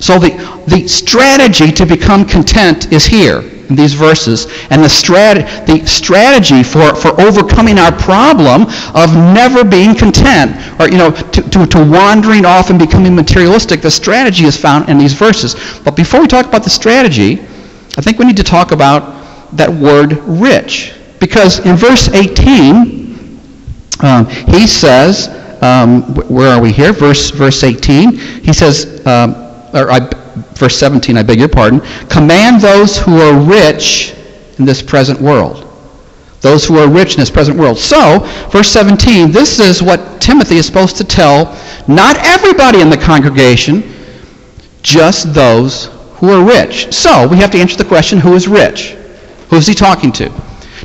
So the strategy to become content is here in these verses, and the strategy for overcoming our problem of never being content, or to wandering off and becoming materialistic, the strategy is found in these verses. But before we talk about the strategy, I think we need to talk about that word rich, because in verse 18 he says, where are we here? Verse 18, he says, verse 17, I beg your pardon, command those who are rich in this present world. Those who are rich in this present world. So, verse 17, this is what Timothy is supposed to tell not everybody in the congregation, just those who are rich. So, we have to answer the question, who is rich? Who is he talking to?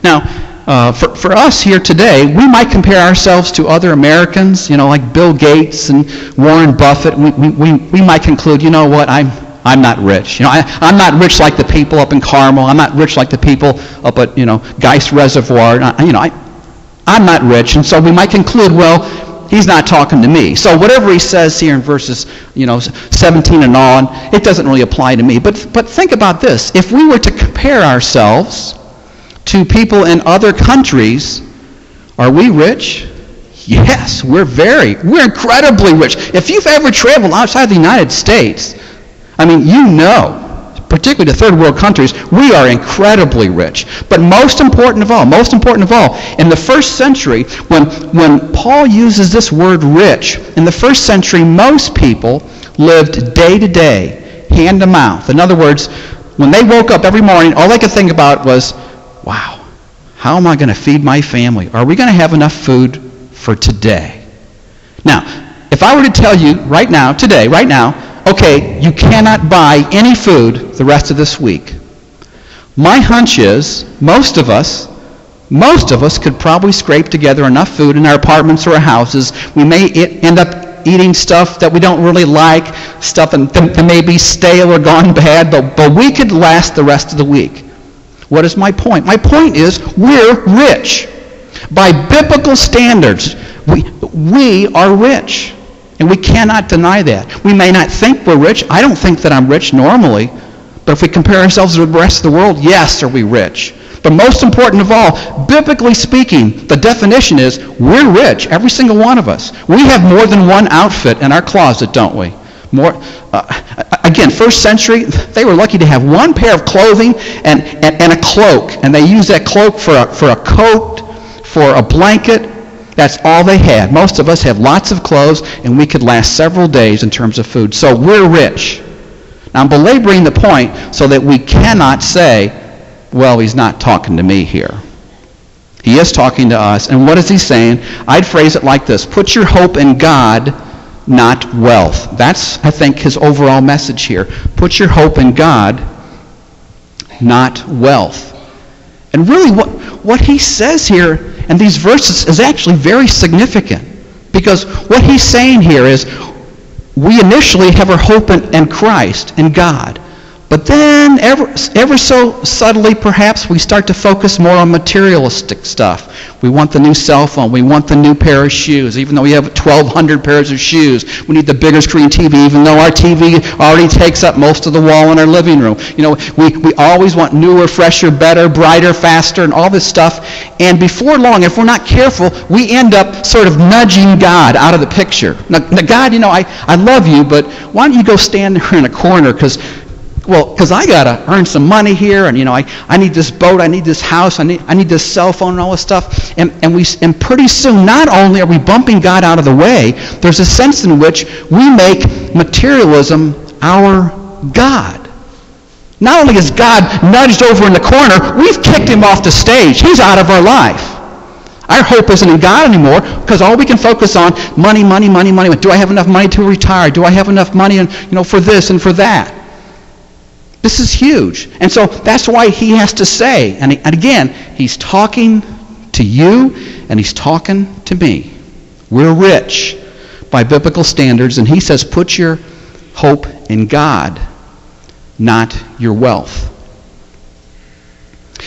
Now, for us here today, we might compare ourselves to other Americans, like Bill Gates and Warren Buffett. We might conclude, you know what, I'm not rich. I'm not rich like the people up in Carmel. I'm not rich like the people up at, Geist Reservoir. I'm not rich. And so we might conclude, well, he's not talking to me. So whatever he says here in verses, 17 and on, it doesn't really apply to me. But think about this. If we were to compare ourselves to people in other countries, are we rich? Yes, we're incredibly rich. If you've ever traveled outside the United States, particularly to third world countries, we are incredibly rich. But most important of all, in the first century, when Paul uses this word rich, in the first century, most people lived day to day, hand to mouth. In other words, when they woke up every morning, all they could think about was, wow, how am I going to feed my family? Are we going to have enough food for today? Now, if I were to tell you right now, okay, you cannot buy any food the rest of this week, my hunch is most of us could probably scrape together enough food in our apartments or our houses. We may end up eating stuff that we don't really like, stuff that may be stale or gone bad, but we could last the rest of the week. What is my point? My point is we're rich. By biblical standards, we are rich. And we cannot deny that. We may not think we're rich. I don't think that I'm rich normally. But if we compare ourselves to the rest of the world, yes, are we rich. But most important of all, biblically speaking, the definition is we're rich, every single one of us. We have more than one outfit in our closet, don't we? Again, first century, they were lucky to have one pair of clothing and a cloak. And they used that cloak for a coat, for a blanket. That's all they had. Most of us have lots of clothes, and we could last several days in terms of food. So we're rich. Now, I'm belaboring the point so that we cannot say, well, he's not talking to me here. He is talking to us. And what is he saying? I'd phrase it like this. Put your hope in God, not wealth. That's, I think, his overall message here. Put your hope in God, not wealth. And really what he says here in these verses is actually very significant, because what he's saying here is we initially have our hope in Christ, in God. But then, ever so subtly, perhaps, we start to focus more on materialistic stuff. We want the new cell phone. We want the new pair of shoes. Even though we have 1,200 pairs of shoes, we need the bigger screen TV, even though our TV already takes up most of the wall in our living room. We always want newer, fresher, better, brighter, faster, and all this stuff. And before long, if we're not careful, we end up sort of nudging God out of the picture. Now God, I love you, but why don't you go stand there in a corner, because I got to earn some money here, and I need this boat, I need this house, I need this cell phone and all this stuff. And pretty soon, not only are we bumping God out of the way, there's a sense in which we make materialism our God. Not only is God nudged over in the corner, we've kicked him off the stage. He's out of our life. Our hope isn't in God anymore, because all we can focus on, money. Do I have enough money to retire? Do I have enough money for this and for that? This is huge. And so that's why he has to say, and again, he's talking to you and he's talking to me. We're rich by biblical standards, and he says put your hope in God, not your wealth.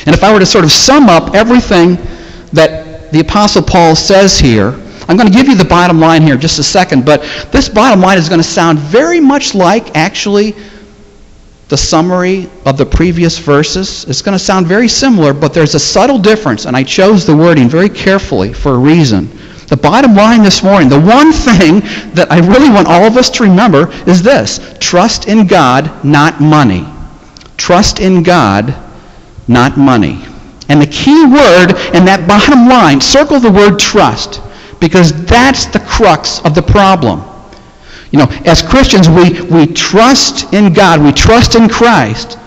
And if I were to sort of sum up everything that the Apostle Paul says here, I'm going to give you the bottom line here in just a second, but this bottom line is going to sound very much like, actually, the summary of the previous verses. It's going to sound very similar, but there's a subtle difference, and I chose the wording very carefully for a reason. The bottom line this morning, the one thing that I really want all of us to remember is this: trust in God, not money. Trust in God, not money. And the key word in that bottom line, circle the word trust, because that's the crux of the problem. You know, as Christians, we trust in God, we trust in Christ,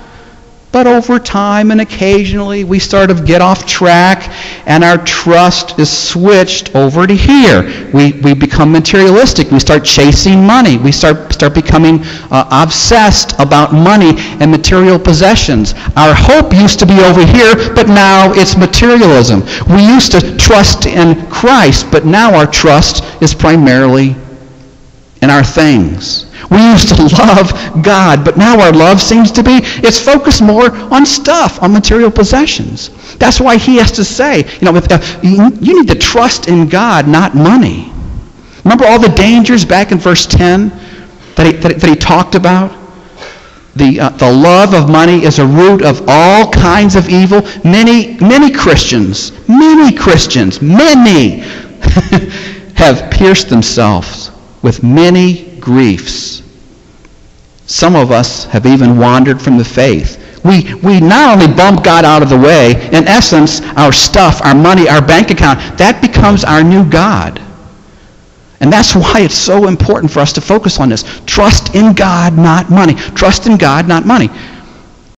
but over time and occasionally we sort of get off track and our trust is switched over to here. We become materialistic. We start chasing money. We start becoming obsessed about money and material possessions. Our hope used to be over here, but now it's materialism. We used to trust in Christ, but now our trust is primarily in our things. We used to love God, but now our love seems to be, it's focused more on stuff, on material possessions. That's why he has to say, you need to trust in God, not money. Remember all the dangers back in verse 10 that he talked about? The love of money is a root of all kinds of evil. Many Christians have pierced themselves with many griefs. Some of us have even wandered from the faith. We not only bump God out of the way, in essence, our stuff, our money, our bank account, that becomes our new God. And that's why it's so important for us to focus on this. Trust in God, not money. Trust in God, not money.